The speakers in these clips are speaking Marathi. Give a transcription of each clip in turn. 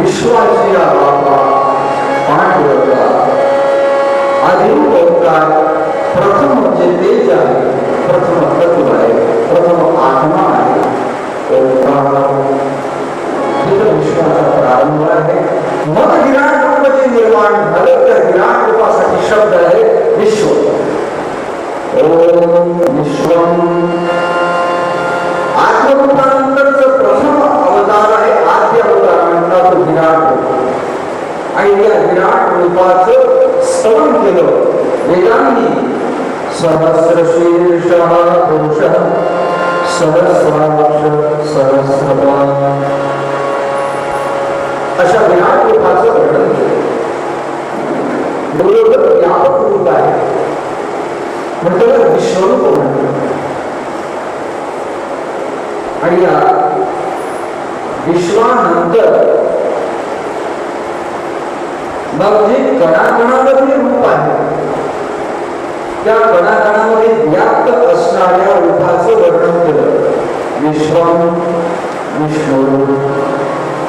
विश्वाची बापा पांडुरंगा आधी ओंकार प्रथम म्हणजे तेज आहे, प्रथम तत्व आहे, प्रथम आत्मा आहे. ओंकार विश्वाचा प्रारंभ आहे. मग विराट रूप जे निर्माण झालं त्या विराट रूपासाठी शब्द आहे विश्व. ओम विश्वम आत्मरूपानंतरचं प्रथम अवतार आहे, आद्य अवतार म्हणतात विराट रूप. आणि या विराट रूपाचं स्तवन केलं वेदांनी. सहस्रशीर्षः पुरुषः सहस्राक्ष सहस्रपाद अशा विराट रूपाचं वर्णन केलं. बरोबर व्यापक रूप आहे म्हणजे विश्वरूप म्हणतात. आणि या विश्वानंतर मग जे कणाकणामध्ये रूप आहे त्या कणाकणामध्ये व्याप्त असणाऱ्या रूपाचं वर्णन केलं. विश्वम विष्णू.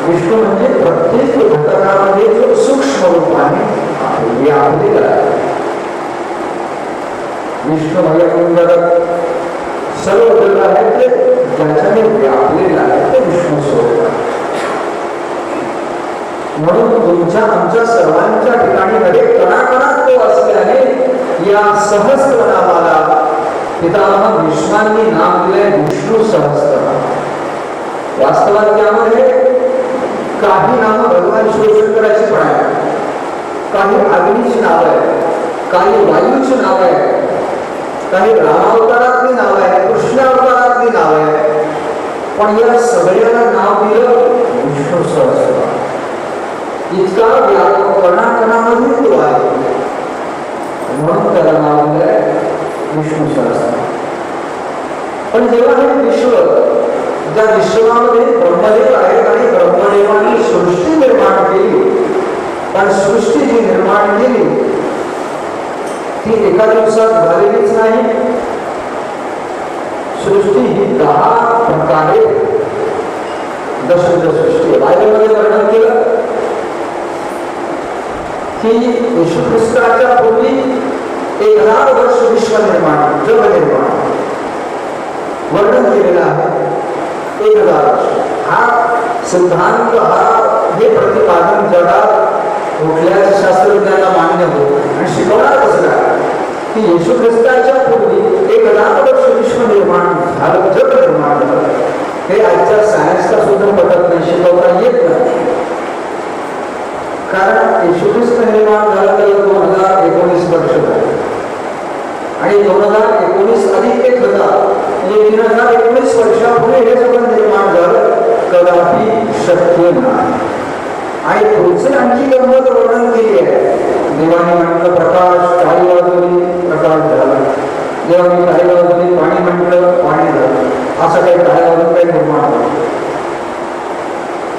विष्णू म्हणजे प्रत्येक घटकामध्ये जो सूक्ष्म रूप आहे व्यापलेला आहे. विष्णू म्हणजे सर्व जग आहे ते ज्याच्याने व्यापलेला आहे ते विष्णू स्वरूप. म्हणून तुमच्या आमच्या सर्वांच्या ठिकाणी मध्ये कणाकणात तो असल्याने या सहस्त्र नामाला पितामह विष्णांनी नाम दिले विष्णू सहस्त्र. वास्तवात त्यामध्ये काही नाम भगवान शिवशंकराची पण आहे, काही अग्नीची नाव आहे, काही वायूची नाव आहे, काही रामावतारातली नाव आहे, कृष्ण अवतारातली नाव आहे. पण या सगळ्याला नाव दिलं विष्णू सहस्त्र. इतका व्यापक कणाकणामध्ये तो आहे म्हणून त्याला नाव दिलंय विष्णू सहस्त्र. पण जेव्हा हे विश्व ज्या विश्वामध्ये ब्रह्मदेव आहेत आणि ब्रह्मदेवाने सृष्टी निर्माण केली, पण सृष्टी जी निर्माण केली ती एका दिवसात झालेलीच नाही. सृष्टी ही 10 प्रकारे दशरथ सृष्टी बायबलमध्ये वर्णन केलं की येशू ख्रिस्ताच्या पूर्वी 1000 वर्ष विश्व निर्माण जग निर्माण वर्णन केलेलं आहे. 1000 वर्ष हा सिद्धांत हे प्रतिपादन जगात कुठल्याच शास्त्रज्ञांना मान्य होत आणि शिकवणार कसं की येशू ख्रिस्ताच्या पूर्वी 1000 वर्ष विश्व निर्माण झालं, जग निर्माण झालं. हे आजच्या सायन्सला सुद्धा पटत नाही, शिकवता येत नाही. कारण येशू ख्रिस्त निर्माण झालं तर 2019 वर्ष झाले आणि 2019 अधिक 1000 म्हणजे 3019 वर्षापूर्वी हे सगळं निर्माण झालं. कदापि शक्य नाही. आणि पुढचे आणखी गंमत वर्णन केली आहे. देवाने म्हटलं प्रकाश, काही वाजवली प्रकाश झाला. देवाने काही वाजवली पाणी म्हटलं पाणी झालं. असं काही काय वाजून काही निर्माण झालं.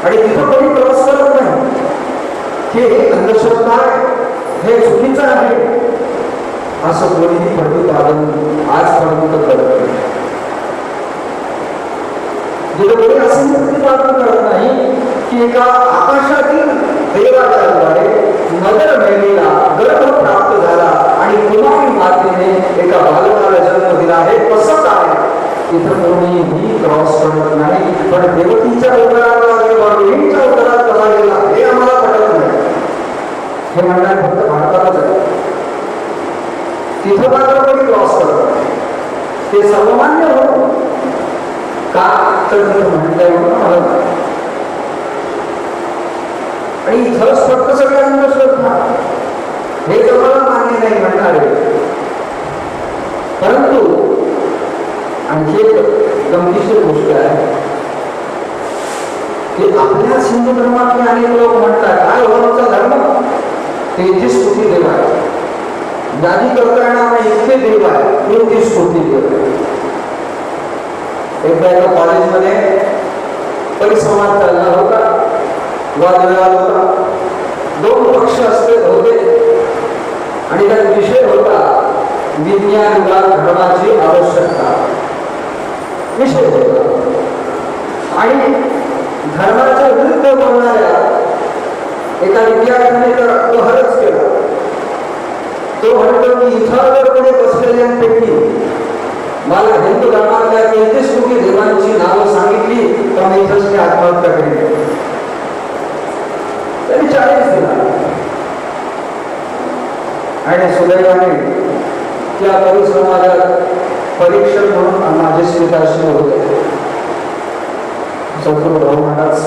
आणि तिथं कोणी क्रॉस करत नाही की हे अंधश्रद्धा आहे, हे चुकीचं आहे, असं कोणीही प्रतिपादन आजपर्यंत करत नाही. जिथे कोणी असं प्रतिपादन करत नाही की एका आकाशातील देवाच्या द्वारे मदर मेरीला गर्भ प्राप्त झाला आणि कुमारी मातेने एका बालकाला जन्म दिला. हे कसं काय इथं कोणीही क्रॉस करत नाही. पण देवतीच्या उदरात देवीच्या उदरात कसा गेला हे आम्हाला पटत नाही. हे म्हणणार फक्त भारतातच आहे. तिथं मात्र कोणी क्रॉस करत नाही. ते सर्वमान्य होत का तर म्हणता येईल मला. आणि इथंच फक्त सगळे अंधश्रद्धा हे तुम्हाला मान्य नाही म्हणणार आहे. परंतु आणखी एक गमतीशीर गोष्ट आहे की आपल्या हिंदू धर्मातले अनेक लोक म्हणतात काय होण्याचा धर्म 33 कोटी देव आहे, यादी करता येणार नाही इतके देव आहे, 33 कोटी देव आहे. एकदा एका कॉलेजमध्ये परिसंवाद चालला होता, वादविवाद होता. 2 पक्ष असते होते आणि त्याचा विषय होता विज्ञान व धर्माची आवश्यकता विषय होता. आणि धर्माच्या विरुद्ध बोलणाऱ्या एका विद्यार्थ्याने तर अपहरच केला. तो म्हणतो की इथं जर कोणी बसलेल्यांपैकी मला हिंदू धर्मातल्या 33 कोटी देवांची नावं सांगितली तर मी इथंच मी आत्महत्या करेन. त्यांनी 40 दिला आणि सुदैवाने त्या परिश्रमाला परीक्षण म्हणून माझे स्वीकारशी होते. सद्गुरू भाऊ महाराज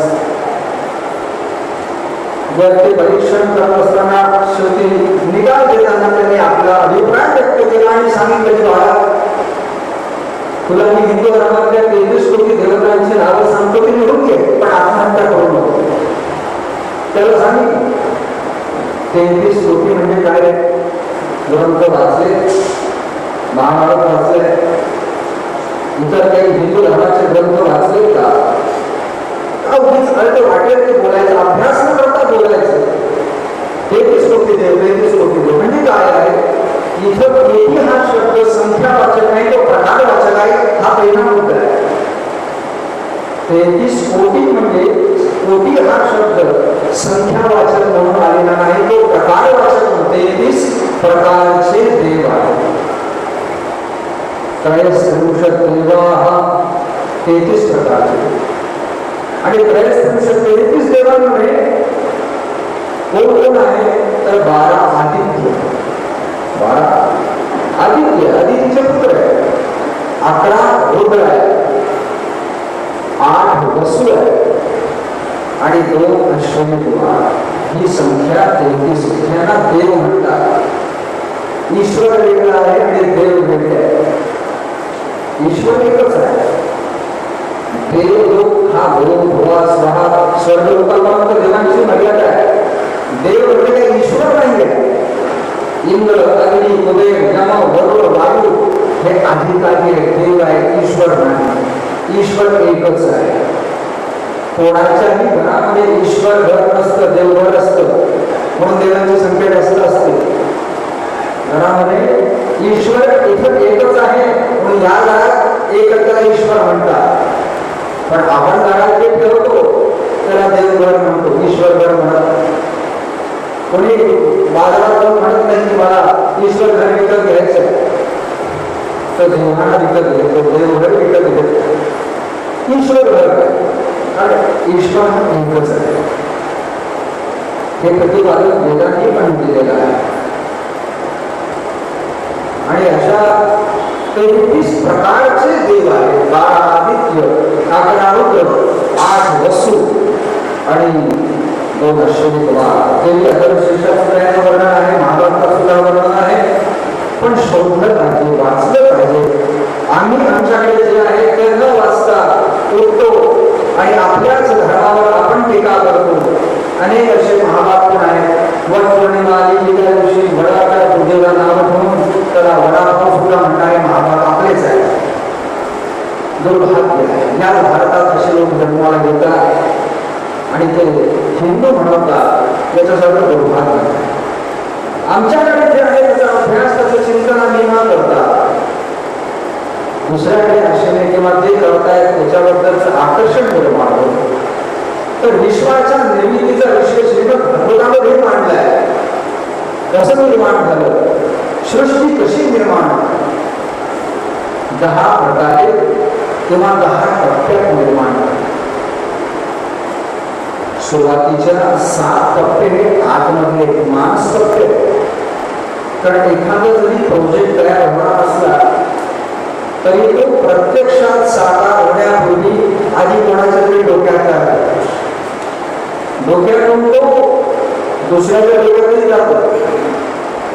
जर ते परीक्षण करत असताना शेवटी निकाल देताना त्यांनी आपला अभिप्राय व्यक्त केला आणि सांगितलं की बाळा, तुला मी हिंदू धर्मातल्या 33 कोटी देवतांची नावं सांगतो ती लिहून घे, पण आत्महत्या करू नको. त्याला सांगितलं 33 कोटी म्हणजे काय? ग्रंथ वाचले, महाभारत वाचले, इतर काही हिंदू धर्माचे ग्रंथ वाचले का? अगदीच अर्थ वाटेल ते बोलायचं, अभ्यास न करता बोलायचं. 33 कोटी देव, 33 कोटी देव म्हणजे काय आहे? इथं कोटी हा शब्द संख्यावाचक नाही, तो प्रकारवाचक आहे. हा पहिला मुद्दा आहे. 33 कोटी म्हणजे कोटी हा शब्द संख्यावाचक म्हणून आलेला नाही, तो प्रकारवाचक. 33 प्रकारचे देव आहेत. त्रयस्त्रिंश देवाः 33 प्रकारचे. आणि 33 देवांमध्ये कोण कोण आहे तर 12 आदित्य, 12 आदित्य, आदित्यचे पुत्र आहे. 11 रुद्र आहे, 8 वसु आहे आणि 2 अश्विनी कुमार. ही संख्या 33. यांना देव म्हणतात. ईश्वर वेगळा आहे आणि देव वेगळे आहे. ईश्वर एकच आहे. देवलोक हा भूम भुवा स्वहा स्वर्ग लोकांपर्यंत देवांची मर्यादा आहे. देव म्हणजे ईश्वर नाही आहे. इंद्र, अग्नी, कुबेर, यम, वरुण, वायू हे अधिकारी देव आहे, ईश्वर नाही. ईश्वर एकच आहे. कोणाच्याही घरामध्ये ईश्वर घर नसतं, देवघर असतं, म्हणून देवांची संख्या जास्त असते. घरामध्ये ईश्वर इथं एकच आहे म्हणून या घरात एकत्र ईश्वर म्हणतात. पण आपण घरात जे ठेवतो त्याला देवघर म्हणतो, ईश्वर घर म्हणत. कोणी बाजारात जाऊन म्हणत नाही की मला ईश्वर घर विकत घ्यायचं, तर देवाला विकत घेतो, देवघर विकत घेतो. ईश्वर घर आणि ईश्वर एकच आहे. हे प्रतिपादन वेदांनी पण दिलेलं आहे. आणि अशा 33 प्रकारचे देव आहेत. 12 आदित्य, 11 रुद्र, 8 वसु आणि 2 अश्विनी कुमार. देवी अथर्वशीर्षाचं वर्णन आहे, महाभारतात सुद्धा वर्णन आहे. पण शोधलं पाहिजे, वाचलं पाहिजे. आम्ही आमच्याकडे जे आहे ते न वाचता उठतो आणि आपल्याच धर्मावर आपण टीका करतो. अनेक असे महाभारत पण आहेत. वट पौर्णिमा आली त्या दिवशी वडाच्या पूजेला नाव ठेवून त्याला वडापाव सुद्धा म्हणणारे महाभारत आपलेच आहे. दुर्भाग्य आहे. या भारतात असे लोक जन्माला येतात आणि ते हिंदू म्हणतात, याचं सगळं दुर्भाग्य आहे. आमच्याकडे जे आहे त्याचा अभ्यास, त्याचं चिंतन आम्ही न करता दुसऱ्याकडे आशेने किंवा ते करतायत त्याच्याबद्दलचं आकर्षण निर्माण होतं. तर विश्वाच्या निर्मितीचा विषय श्रीमद भागवतामध्ये मांडलाय. कसं निर्माण झालं, सृष्टी कशी निर्माण, 10 प्रकारे किंवा 10 टप्प्यात निर्माण झाली. सुरुवातीच्या 7 टप्पे हे आतमधले मानस टप्पे. कारण एखादा जरी प्रोजेक्ट तयार होणार असला तरी तो प्रत्यक्षात साकार होण्यापूर्वी आधी कोणाच्या तरी डोक्यात आहे. डोक्यातून तो दुसऱ्याच्या डोक्यातही जातो,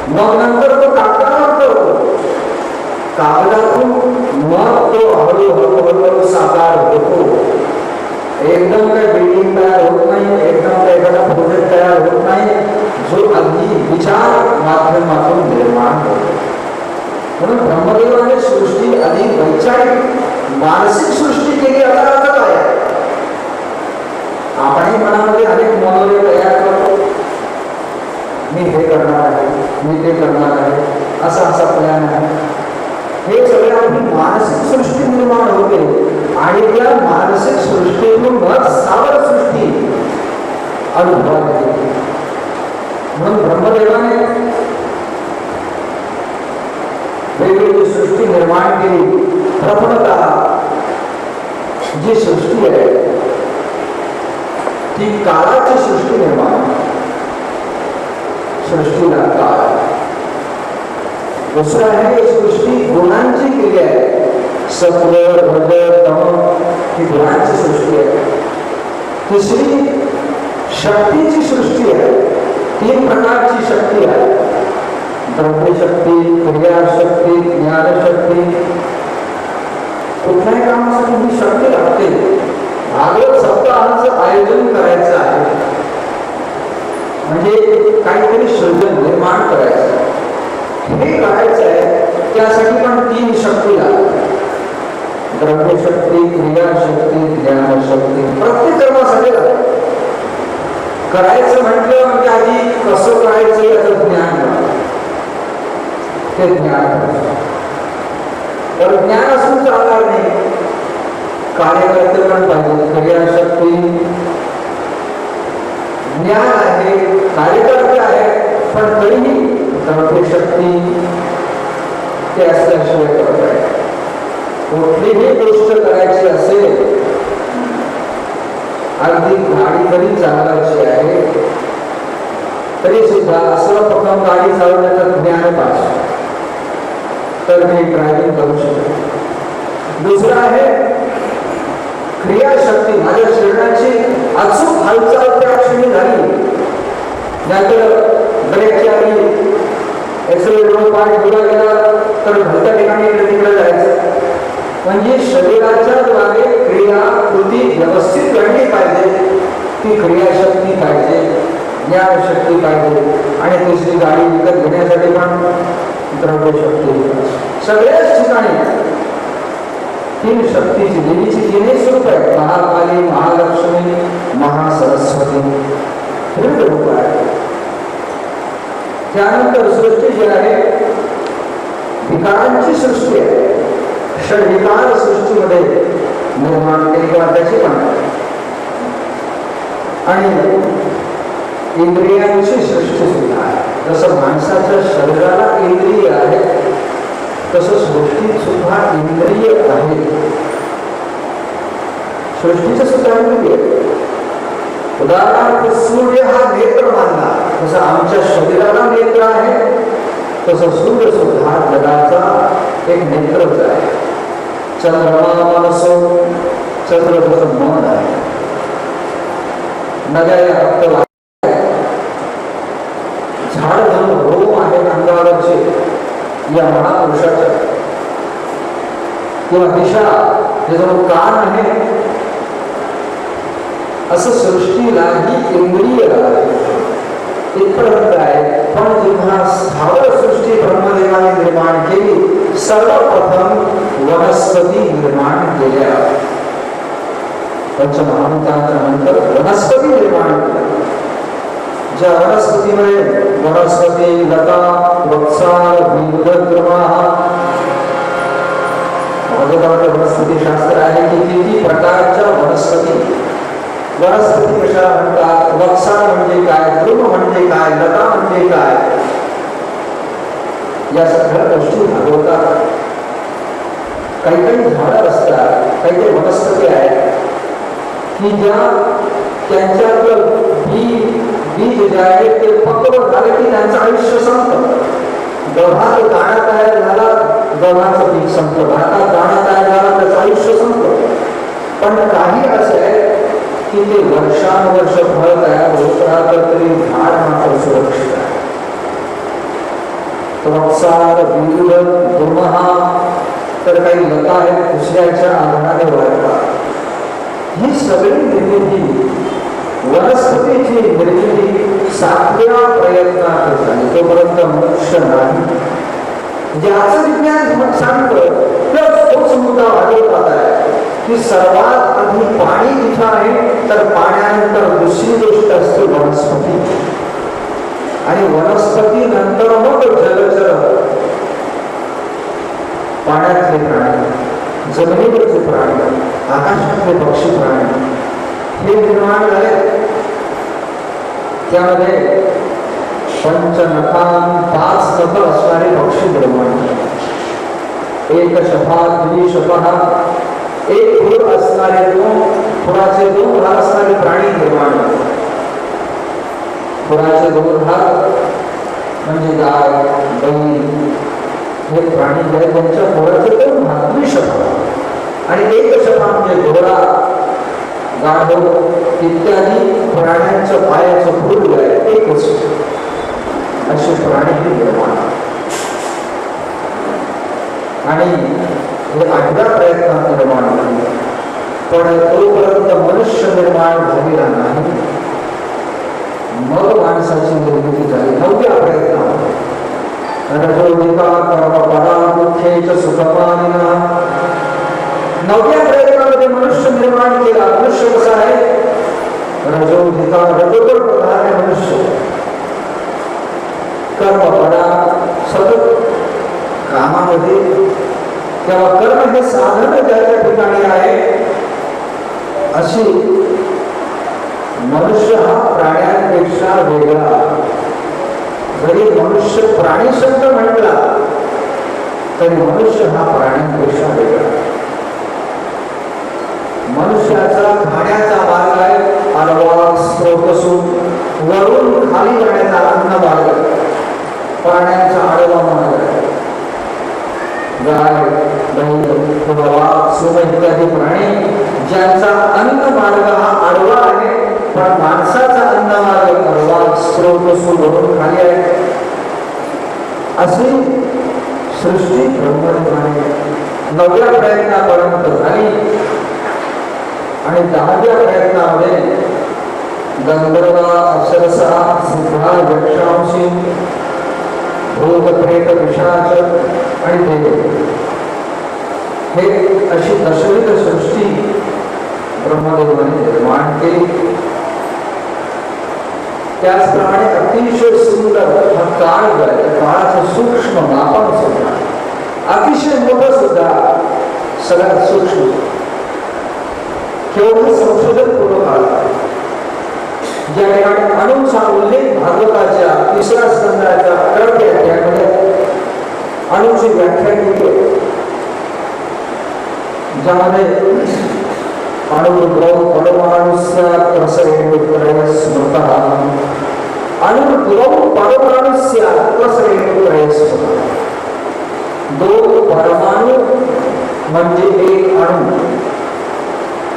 मग नंतर तो कागदावर करतो, कागदातून मग तो हळूहळू साकार होतो. एकदम काही बिल्डिंग तयार होत नाही, एकदम काही एखादा प्रोजेक्ट तयार होत नाही, जो अगदी विचार माध्यमातून निर्माण होतो. म्हणून ब्रह्मदेवाने सृष्टी अधिक वैचारिक मानसिक सृष्टी केली याचा अर्थ काय? आपणही मनामध्ये अनेक मनोरे तयार करतो, मी हे करणार आहे, मी ते करणार आहे, असा प्लॅन आहे. हे सगळं आपली मानसिक सृष्टी निर्माण होते आणि त्या मानसिक सृष्टीतून मग सावर सृष्टी अनुभवात येते. म्हणून ब्रह्मदेवाने वेगवेगळी सृष्टी निर्माण केली. प्रथमतः जी सृष्टी आहे ती काळाची सृष्टी निर्माण, सृष्टीला काळ. दुसरं आहे सृष्टी गुणांची केली आहे. सत्व रज तम ही गुणांची सृष्टी आहे. तिसरी शक्तीची सृष्टी आहे. 3 प्रकारची शक्ती आहे. द्रव्यशक्ती, क्रियाशक्ती, ज्ञानशक्ती. कुठल्याही कामासाठी ही शक्ती लागते. भागवत सप्ताहाचं आयोजन करायचं आहे म्हणजे काहीतरी सृजन निर्माण करायचं, हे करायचं आहे. त्यासाठी पण 3 शक्ती लागतात. द्रव्यशक्ती, क्रियाशक्ती, ज्ञानशक्ती. प्रत्येक कर्मासाठी लागतात. करायचं म्हटलं म्हणजे आधी कसं करायचं याचं ज्ञान लागतं. ते ज्ञान, तर ज्ञान असून चालणार नाही. कार्यकर्ते पण पाहिजे. क्रियाशक्ती, ज्ञान आहे, कार्यकर्ते आहे, पण तरीही द्रव्यशक्ती ते असल्याशिवाय करत आहे. कुठलीही गोष्ट करायची असेल, अगदी गाडी जरी चालवायची आहे तरी सुद्धा असं प्रथम गाडी चालवण्याचं ज्ञान पाहिजे, तर मी ड्रायव्हिंग करू शकतो. दुसरं आहे क्रियाशक्ती. माझ्या शरीराची अचूक हालचाल त्या क्षणी झाली, नाहीतर ब्रेकची आली, एक्सेलरेटर पाय दिला गेला तर भलत्या ठिकाणी इकडे तिकडे जायचं. म्हणजे शरीराच्या द्वारे क्रिया कृती व्यवस्थित घडली पाहिजे. ती क्रियाशक्ती पाहिजे, ज्ञानशक्ती पाहिजे. आणि तिसरी गाडी विकत घेण्यासाठी पण द्रव्यशक्ती. सगळ्याच ठिकाणी 3 शक्तीची, देवीची 3 स्वरूप आहेत. महाकाली, महालक्ष्मी, महासरस्वती. हे रूप आहे. त्यानंतर सृष्टी जी आहे विकारांची सृष्टी आहे. षडविकार सृष्टीमध्ये निर्माण केली किंवा त्याची पण. आणि इंद्रियांची सृष्टी सुद्धा आहे. जसं माणसाच्या शरीराला इंद्रिय आहे तसं सृष्टीत सुद्धा इंद्रिय आहे. सृष्टीचं सुद्धा इंद्रिय. उदाहरणार्थ सूर्य हा नेत्र मानला, जसं आमच्या शरीराला नेत्र आहे तसं सूर्य सुद्धा जगाचा एक नेत्रच आहे. चंद्रमा मनसो, चंद्र जसं मन आहे. नद्या रक्त, झाड जणू रोम आहे अंगावरचे या महापुरुषाच्या, किंवा दिशा हे जणू कान आहे. असं सृष्टीलाही इंद्रिय इतपर्यंत आहे. पण जेव्हा स्थावर सृष्टी ब्रह्मदेवाने निर्माण केली, सर्वप्रथम वनस्पती निर्माण केल्या. पंचमहाभूतांच्या नंतर वनस्पती निर्माण केल्या. ज्या वनस्पतीमध्ये वनस्पती, लता, वृक्षार, वनस्पती शास्त्र आहे की किती प्रकारच्या वनस्पती. वनस्पती कशा म्हणतात, वृक्षार म्हणजे काय, द्रुम म्हणजे काय, लता म्हणजे काय, या सगळ्या गोष्टी भागवतात. काही काही झाडं असतात, काही काही वनस्पती आहेत की ज्या त्यांच्यातलं बीज जे आहे ते पक्व झाले की त्यांचं आयुष्य संपतं. गव्हात दाणा तयार झाला, गव्हाचं पीक संपतं. भातात दाणा तयार झाला, त्याचं आयुष्य संपतं. पण काही असं आहे की ते वर्षानुवर्ष फळ तयार होत राहतं तरी झाड मात्र सुरक्षित आहे. वृक्षार, विविध, दुर्महा, तर काही लता आहेत दुसऱ्याच्या आधाराने वाढतात. ही सगळी निर्मिती, वनस्पतीची निर्मिती 7व्या प्रयत्नात झाली. तोपर्यंत मोक्ष नाही. ज्याचं विज्ञान सांगतं तोच मुद्दा वाढवतात आहे की सर्वात आधी पाणी जिथं आहे तर पाण्यानंतर दुसरी गोष्ट असते वनस्पती. आणि वनस्पती नंतर मग जलचर, पाण्यातले प्राणी, जमिनीवरचे प्राणी, आकाशातले पक्षी प्राणी हे निर्माण झाले. त्यामध्ये पंचनखान 5 नख असणारे पक्षी निर्माण झाले. एक शफात द्विशफहा, एक खुर असणारे 2 खुराचे 2 हात असणारे प्राणी निर्माण झाले. खुराचे 2 हात म्हणजे गाय बैल हे प्राणी आहेत, त्यांच्या खुराचे 2 हात द्विशफहा, आणि एक शफा म्हणजे घोडा गाढव इत्यादी प्राण्यांच्या पायाचं खुर आहे एकच. असे प्राणी निर्माण आणि हे 8व्या प्रयत्नात निर्माण झाले. पण तोपर्यंत मनुष्य निर्माण झालेला नाही. मग माणसाची निर्मिती झाली 9व्या प्रयत्नात. रजोदिता कर्मपरा मुख्येच सुखपानिना. 9व्या प्रयत्नामध्ये मनुष्य निर्माण केला. मनुष्य कसा आहे? रजोदिता रजोगुण प्रधान आहे मनुष्य. कर्मपरा सतत कामामध्ये, तेव्हा कर्म हे साधन ज्याच्या ठिकाणी आहे. अशी मनुष्य हा प्राण्यांपेक्षा वेगळा. जरी मनुष्य प्राणी शब्द म्हटला तरी मनुष्य हा प्राण्यांपेक्षा वेगळा. मनुष्याचा खाण्याचा मार्ग आहे आडवा स्रोतसू, वरून खाली जाण्याचा अन्न मार्ग. प्राण्यांचा आडवा मार्ग आहे. गाय बैल वाघ सिंह इत्यादी प्राणी ज्यांचा अन्न मार्ग हा आडवा आहे, पण माणसाचा अन्न मार्ग आडवा स्रोतसू, वरून खाली आहे. अशी सृष्टी ब्रह्मदेवाने 9व्या प्रयत्नापर्यंत झाली. आणि 10व्या प्रयत्नामध्ये गंधर्वा अप्सरसा सिद्धा यक्षांशी भूत प्रेत पिशाच आणि देव हे अशी दशविध सृष्टी ब्रह्मदेवाने निर्माण केली. त्याचप्रमाणे अतिशय सुंदर हा काळ आहे. काळाचं सूक्ष्म मापन सुद्धा अतिशय मोठं सुद्धा, सगळ्यात सूक्ष्म. केवळ संशोधन पूर्व काळ ज्या ठिकाणी अणूंचा उल्लेख भागवताच्या 3ऱ्या स्कंदाच्या 11व्या अध्यायामध्ये अणूची व्याख्या केली, ज्यामध्ये अणुद्रव परमाणुस्य त्रसरेणुत्रय स्मृतः, अणुद्रव परमाणुस्य त्रसरेणुत्रय स्मृतः. 2 परमाणु म्हणजे 1 अणु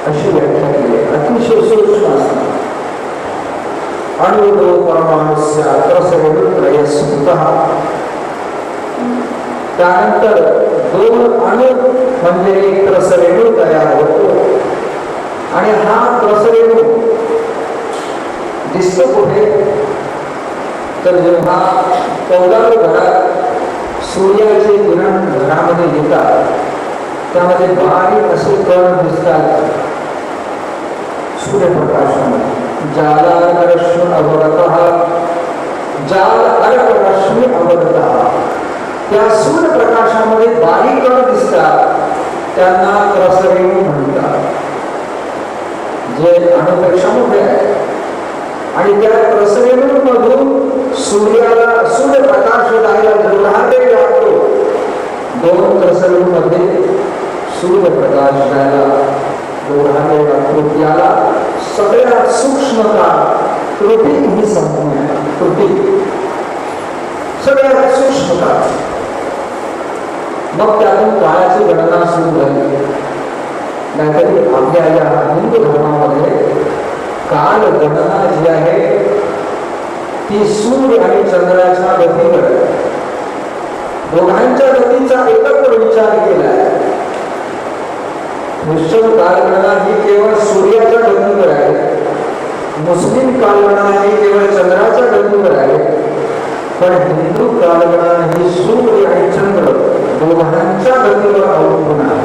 अशी व्याख्या केली. अतिशय सूक्ष्म असतात. अणुद्रव परमाणुस्य त्रसरेणुत्रय स्मृतः. त्यानंतर 2 अणु म्हणजे 1 त्रसरेणू तयार होतो. आणि हा त्रसरेणू दिसतो कुठे? तर जेव्हा कौलारू घरात सूर्याचे किरण घरामध्ये येतात, त्यामध्ये बारीक असे कण दिसतात सूर्यप्रकाशामध्ये. जालारश्मी अवगतः, जाल अर्क रश्मी अवगतः. त्या सूर्यप्रकाशामध्ये बारीक कण दिसतात, त्यांना त्रसरेणू म्हणतात, जे अणुपेक्षा मोठे आहे. आणि त्या त्रसरेणूंमधून सूर्याला सूर्यप्रकाश जायला जेवढा वेळ लागतो, 2 त्रसरेणूंमध्ये सूर्यप्रकाश जायला जेवढा वेळ लागतो, त्याला सगळ्यात सूक्ष्मता त्रुटी ही संज्ञा आहे. त्रुटी सगळ्यात सूक्ष्मता. मग त्यातून काळाची गणना सुरू झाली. नाहीतरी आपल्या या हिंदू धर्मामध्ये काल गणना जी आहे ती सूर्य आणि चंद्राच्या गतीवर आहे. दोघांच्या गतीचा एकत्र विचार केला आहे. ख्रिश्चन कालगणना ही केवळ सूर्याच्या गतीवर आहे. मुस्लिम कालगणना ही केवळ चंद्राच्या गतीवर आहे. पण हिंदू कालगणना ही सूर्य आणि चंद्र दोघांच्या गतीवर अवलंबून आहे.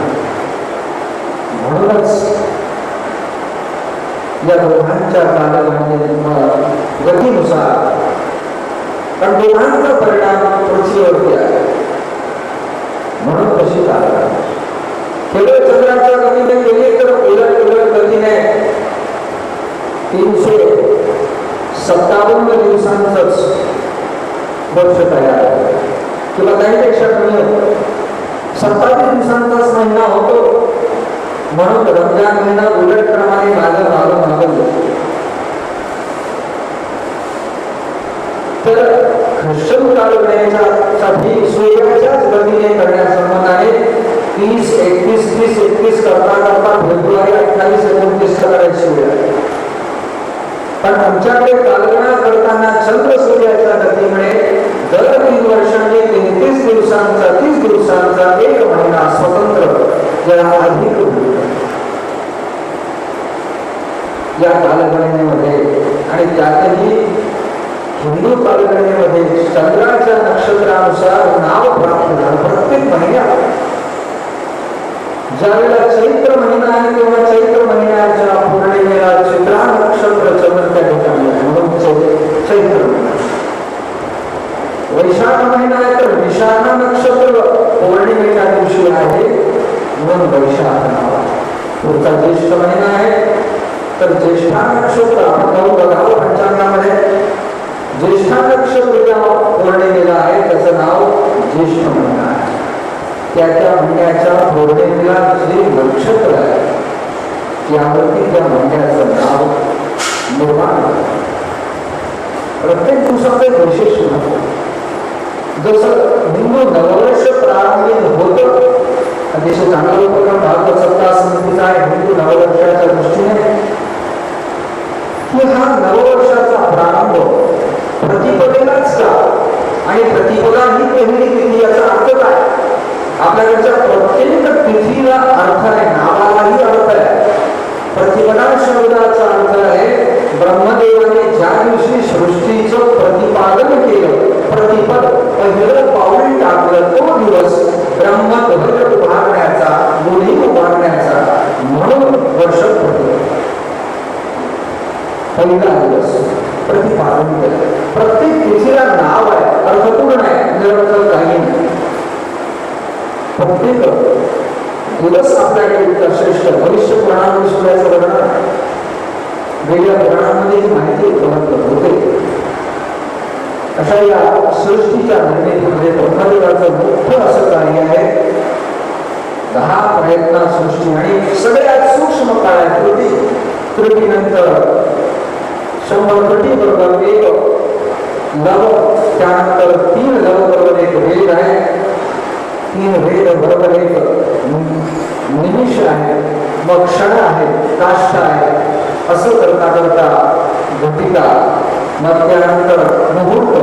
म्हणूनच या दोघांच्या गतीनुसार, कारण दोघांचा परिणाम पृथ्वीवरती आहे, म्हणून तशी कालगणना. केवळ चंद्राच्या गतीने केली तर उलट उलट गतीने 357 दिवसांचंच वर्ष तयार आहे किंवा त्यापेक्षा कमी होतो. 27 दिवसांचाच महिना होतो म्हणून रमजान महिना उलट क्रमाने मागं तर ख्रिश्चन कालगणनेच्या साठी सूर्याच्याच गतीने करण्यासंबंधाने 30, 31, 30, 31 करता फेब्रुवारी 28, 29 करायची वेळ. पण आमच्याकडे कालगणना करताना चंद्र सूर्याच्या गतीमुळे दर 3 वर्षांनी 33 दिवसांचा 30 दिवसांचा एक महिना स्वतंत्र जरा अधिक या कालगणनेमध्ये. आणि त्यातही हिंदू कालगणनेमध्ये चंद्राच्या नक्षत्रानुसार नाव प्राप्त झालं. प्रत्येक महिन्यात ज्यावेळेला चैत्र महिना आहे तेव्हा चैत्र महिन्याच्या पौर्णिमेला चित्रा नक्षत्र चंद्र त्या ठिकाणी आहे म्हणून चैत्र महिना. वैशाख महिना आहे तर विशाखा नक्षत्र पौर्णिमेच्या दिवशी आहे म्हणून वैशाख नाव आहे. पुढचा ज्येष्ठ महिना आहे तर ज्येष्ठा नक्षत्र आपण जाऊन बघावं पंचांगामध्ये. ज्येष्ठा नक्षत्र ज्या पौर्णिमेला आहे त्याचं नाव ज्येष्ठ महिना आहे. त्या महिन्याच्या पौर्णिमेला जे नक्षत्र आहे त्यावरती त्या महिन्याचं नाव निर्माण होतं. प्रत्येक दिवसाचं एक विशेष महत्व. जसं हिंदू नववर्ष प्रारंभी होतं अतिशय चांगला उपक्रम भारत सत्ता समितीचा आहे हिंदू नववर्षाच्या दृष्टीने की हा नववर्षाचा प्रारंभ प्रतिपदेलाच का आणि प्रतिपदा ही पहिली तिथी याचा अर्थ काय. आपल्याकडच्या प्रत्येक तिथीला अर्थ आहे, नावालाही अर्थ आहे. प्रतिपदा शब्दाचा अर्थ आहे ब्रह्मदेवाने ज्या दिवशी सृष्टीचं प्रतिपादन केलं, प्रतिपद पहिलं पाऊल टाकलं तो दिवस ब्रह्मध्वज उभारण्याचा, गुढी उभारण्याचा म्हणून वर्ष पहिला दिवस प्रतिपादन केलं. प्रत्येक तिथीला नाव आहे, अर्थपूर्ण आहे, निरर्थक काही नाही. प्रत्येक दिवस आपल्याकडे इतका श्रेष्ठ. भविष्य पुराणामध्ये सूर्याचं वर्णन आहे. वेगळ्या पुराणांमध्ये ही माहिती उपलब्ध होते. अशा या सृष्टीच्या निर्मितीमध्ये ब्रह्मदेवाचं मोठं असं कार्य आहे. 10 प्रयत्न सृष्टी आणि सगळ्यात सूक्ष्म काय त्रुटीनंतर 100 कोटी बरोबर एक लव, त्यानंतर 3 लव बरोबर एक वेद आहे, 3 वेद बरोबर एक निमिष आहे, मग क्षण आहे, काष्ठ आहे. असं करता करता घटिका, मग त्यानंतर मुहूर्त,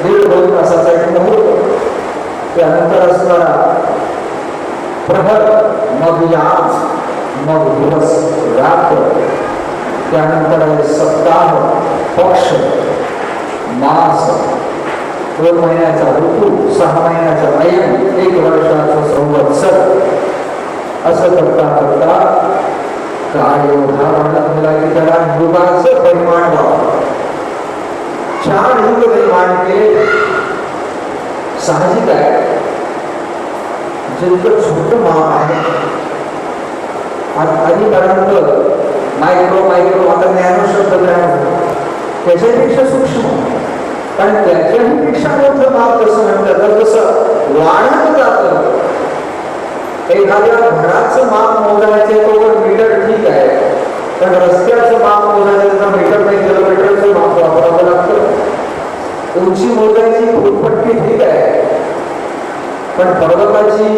1.5-2 तासाचा एक मुहूर्त, त्यानंतर असणारा प्रहर, मग याम, मग दिवस रात्र, त्यानंतर सप्ताह, पक्ष, मास, 2 महिन्याचा ऋतू, 6 महिन्याचा अयन, 1 वर्षाचा संवत्सर. असं करता करता काय एवढा वर्णन केला की त्याला युगाचं परिमाण वापरलं. 4 युग निर्माण केले. साहजिक आहे जितकं छोटं माप आहे आधीपर्यंत मायक्रो आता नॅनो शब्द तयार झाला, त्याच्यापेक्षा सूक्ष्म पण त्याच्याही पेक्षा मोठं माप कसं म्हणतात तसं वाढत जातं. एखाद्या घराचं माप मोजायचे तो मीटर ठीक आहे, पण रस्त्याचं माप मोजायचं तर मीटर नाही, किलोमीटरचं माप वापरावं लागतं. उंची मोजायची फुटपट्टी ठीक आहे, पण पर्वताची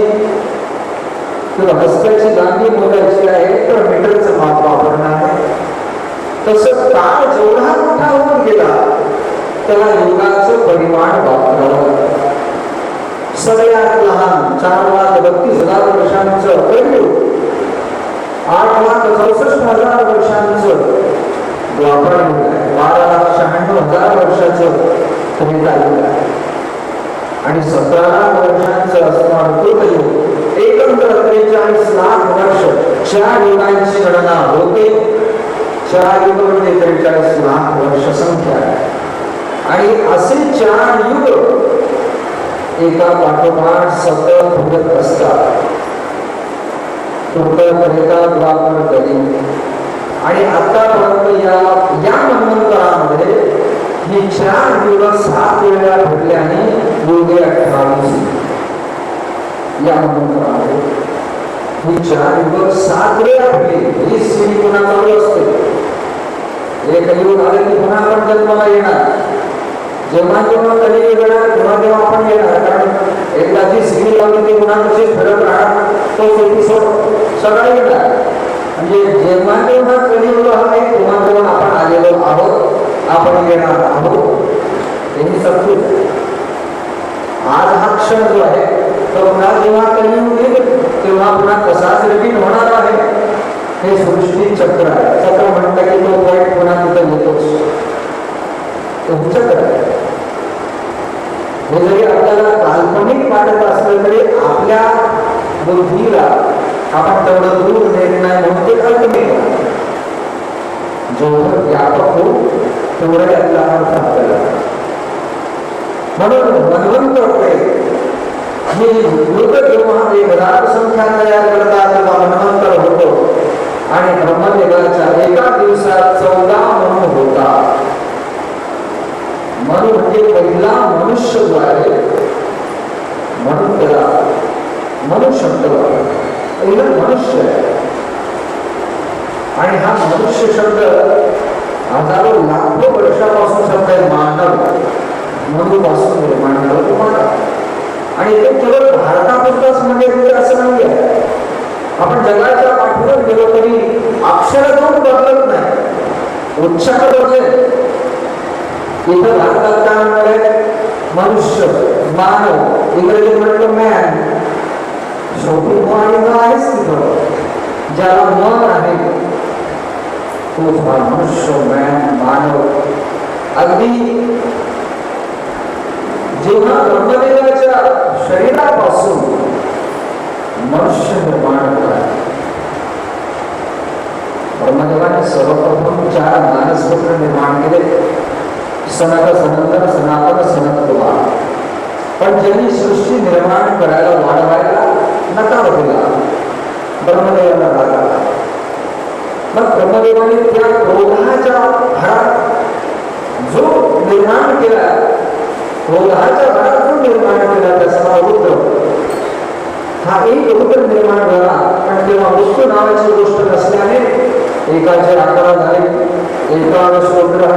किंवा रस्त्याची लांबी मोजायची आहे तर मीटरचं माप वापरणार आहे. तसं काळ जेवढा मोठा होऊन गेला त्याला युगाचं परिमाण वापरावं. सगळ्यात लहान 4,32,000 वर्षांचं कलियुग, 8,64,000 वर्षांचं द्वापर युग आहे, 12,96,000 वर्षाचं त्रेतायुग आहे आणि 17 लाख वर्षांचं असणारं कृतयुग. एकंदर 43 लाख वर्ष 4 युगांची गणना होते. 4 युगामध्ये 43 लाख वर्ष संख्या आहे आणि असे 4 युग एका पाठोपाठ सतत घडत असतात. द्वापर कधी आणि आतापर्यंत या मन्वंतरामध्ये ही 4 युग 7 वेळा घडले झाले आणि गुडघे 28 यामधून आहे. ही 4 युग 7 वेळा घडली. ही स्त्री पुन्हा चालू असते. एक युग आले की पुन्हा आपण जन्माला येणार. जेव्हा जेव्हा कधी येणार तेव्हा तेव्हा आपण येणार. कारण एकदा जी स्त्री लावली ती पुन्हा तशीच फिरत राहणार. तोच एपिसोड सगळा येणार. म्हणजे जेव्हा जेव्हा कलियुग आहे तेव्हा तेव्हा आपण आलेलो आहोत, आपण येणार आहोत. हे सत्य. आज हा क्षण जो आहे तो पुन्हा जेव्हा कलियुग येईल तेव्हा पुन्हा कसाच रिपीट होणार आहे. हे सृष्टी चक्र आहे. चक्र म्हणतं की तो पॉईंट पुन्हा तिथं येतोच. हे चक्र आहे. हे जरी आपल्याला काल्पनिक वाटत असलं तरी आपल्या बुद्धीला आपण तेवढं दूर नेत नाही म्हणून ते काल्पनिक आहे. जेवढं व्यापक होऊ तेवढं यातला अर्थ आपल्याला. म्हणून मनवंत मी युग जेव्हा 1000 संख्या तयार करतात तेव्हा मनवंतर होतो आणि ब्रह्मदेवाच्या एका दिवसात 14 मनु होता. मनु म्हणजे पहिला मनुष्य जो आहे म्हणून त्याला मनु शब्द पहिला मनुष्य आहे. आणि हा मनुष्य शब्द हजारो लाखो वर्षापासून शब्द आहे. मानव मनुपासून निर्माण झाला तो मानव. आणि ते केवळ भारतापुरताच म्हणजे असं नाही आहे. आपण जगाच्या पाठीवर गेलो तरी अक्षर दोन बदलत नाही, उच्चार बदलेल. इथं भारतात काय म्हणतात? मनुष्य, मानव. इंग्रजी म्हटलं मॅन. शेवटी म आणि न आहेच तिथं. ज्याला मन आहे तो मनुष्य, मॅन, मानव. अगदी जेव्हा ब्रह्मदेवाच्या शरीरापासून मनुष्य निर्माण झाला, ब्रह्मदेवाने सर्वप्रथम 4 मानसपुत्र निर्माण केले. सनक, सनंदन, सनातन, सनत कुमार. पण ज्यांनी सृष्टी निर्माण करायला वाढवायला नकार दिला, ब्रह्मदेवाला राग आला. मग ब्रह्मदेवाने त्या क्रोधाच्या भरात जो निर्माण केला, क्रोधाच्या भरात जो निर्माण केला त्याचा नाव रुद्र. हा एक रुद्र निर्माण झाला. पण तेव्हा वस्तू नावाची गोष्ट नसल्याने एकाचे 11 झाले, एकादश रुद्र,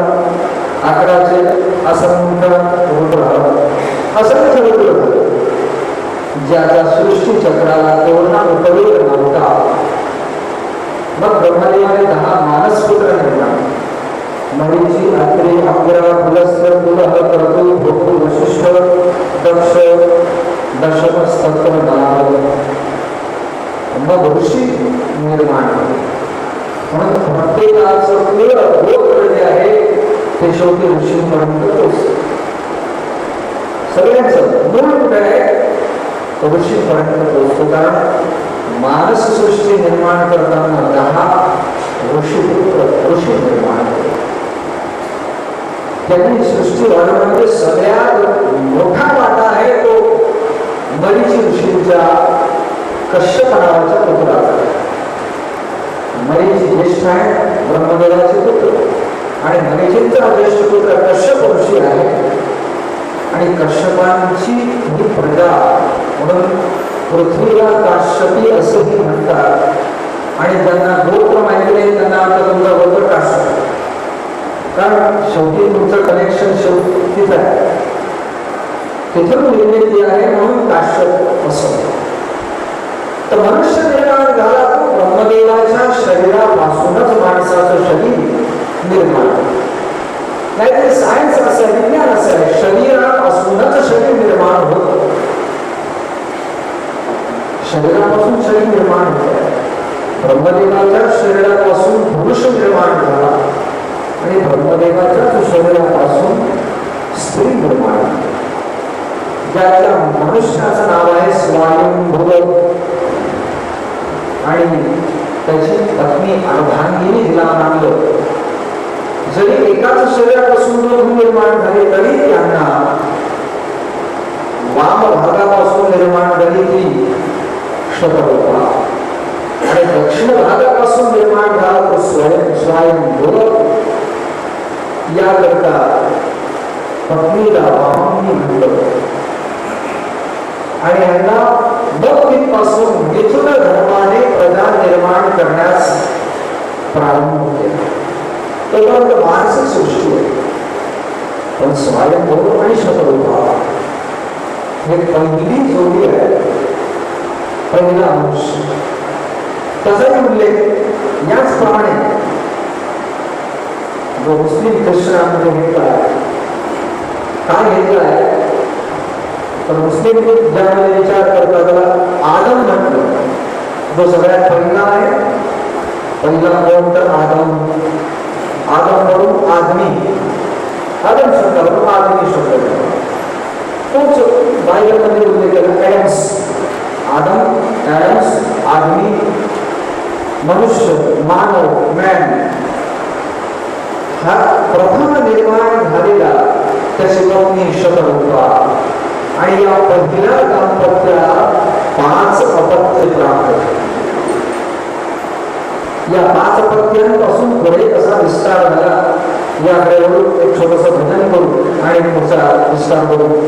11चे असंख्य रुद्र, असंख्य रुद्र झाले. ज्याच्या सृष्टी चक्राला तेवढा उपयोग नव्हता. मग ब्रह्मदेवाने 10 मानसपुत्र निर्माण. मरीची, अत्रि, अंगिरा, पुलस्त्य, पुलह, क्रतु, भोपू, वशिष्ठ, दक्ष, दशम, स्तत्र, नारद. मग ऋषी निर्माण. म्हणून प्रत्येकाचं गोत्र जे आहे ते शेवटी ऋषींपर्यंत पोहोचतं. सगळ्यांचं मूळ कुठे आहे? ऋषीपर्यंत पोहोचतो. कारण मानस सृष्टी निर्माण करताना 10 ऋषी निर्माण केले. त्यांनी सृष्टी वाढवण्यामध्ये सगळ्यात मोठा वाटा आहे तो मरीची ऋषींच्या कश्यप नावाच्या पुत्राचा. मरीची ज्येष्ठ आहे ब्रह्मदेवाचे पुत्र आणि मरीचींचा ज्येष्ठ पुत्र कश्यप ऋषी आहे. आणि कश्यपांची ही प्रजा म्हणून पृथ्वीला काश्यपी असंही म्हणतात. आणि ज्यांना गोत्र माहिती नाही त्यांना आता तुमचा गोत्र काश्यप. कारण शेवटी तुमचं कनेक्शन शेवटीच आहे, तिथून निर्मिती आहे म्हणून काश्यप असं. तर मनुष्य निर्माण झाला तो ब्रह्मदेवाच्या शरीरापासूनच माणसाचं शरीर निर्माण. नाही ते सायन्स असं आहे, विज्ञान असं आहे. शरीरापासूनच शरीर निर्माण होत. शरीरापासून शरीर निर्माण होत. ब्रह्मदेवाच्या शरीरापासून पुरुष निर्माण झाला आणि ब्रह्मदेवाच्या शरीरापासून स्त्री निर्माण झाली. ज्याच्या मनुष्याचं नाव आहे स्वयंभुव आणि त्याची पत्नी अर्धांगिनी हिला मानलं. जरी एकाच शरीरापासून दोन निर्माण झाले तरी त्यांना वाम भागापासून निर्माण झाली ती शतरूपा आणि दक्षिण भागापासून निर्माण झाला तो स्वयंभुव. याकरता पत्नीला वाहून म्हणलं आणि यांना पासून मिथुन धर्माने प्रजा निर्माण करण्यास प्रारंभ केला. तोपर्यंत मानसिक सृष्टी आहे, पण स्वयंभू आणि शतरूपा हे पहिली जोडी आहे, पहिला अंश. तसाही उल्लेख याचप्रमाणे जो मुस्लिम ख्रिश्चनांमध्ये घेतला आहे. काय घेतला आहे तर मुस्लिम ज्यामध्ये विचार करतात त्याला आदम म्हटलं, जो सगळ्यात पहिला आहे. पहिला कोण तर आदम. आदम वरून आदमी, आदम शब्दावरून आदमी शब्द तोच बायबलमध्ये उल्लेख केला. ॲडम्स, आदम, ॲडम्स, आदमी, मनुष्य, मानव, मॅन. हा प्रथम निर्माण झालेला त्याची पत्नी शतरूपा. आणि या पहिल्या दाम्पत्याला 5 अपत्य प्राप्त. या 5 अपत्यांपासून पुढे कसा विस्तार झाला याकडे एक छोटस भजन करू आणि पुढचा विस्तार करू.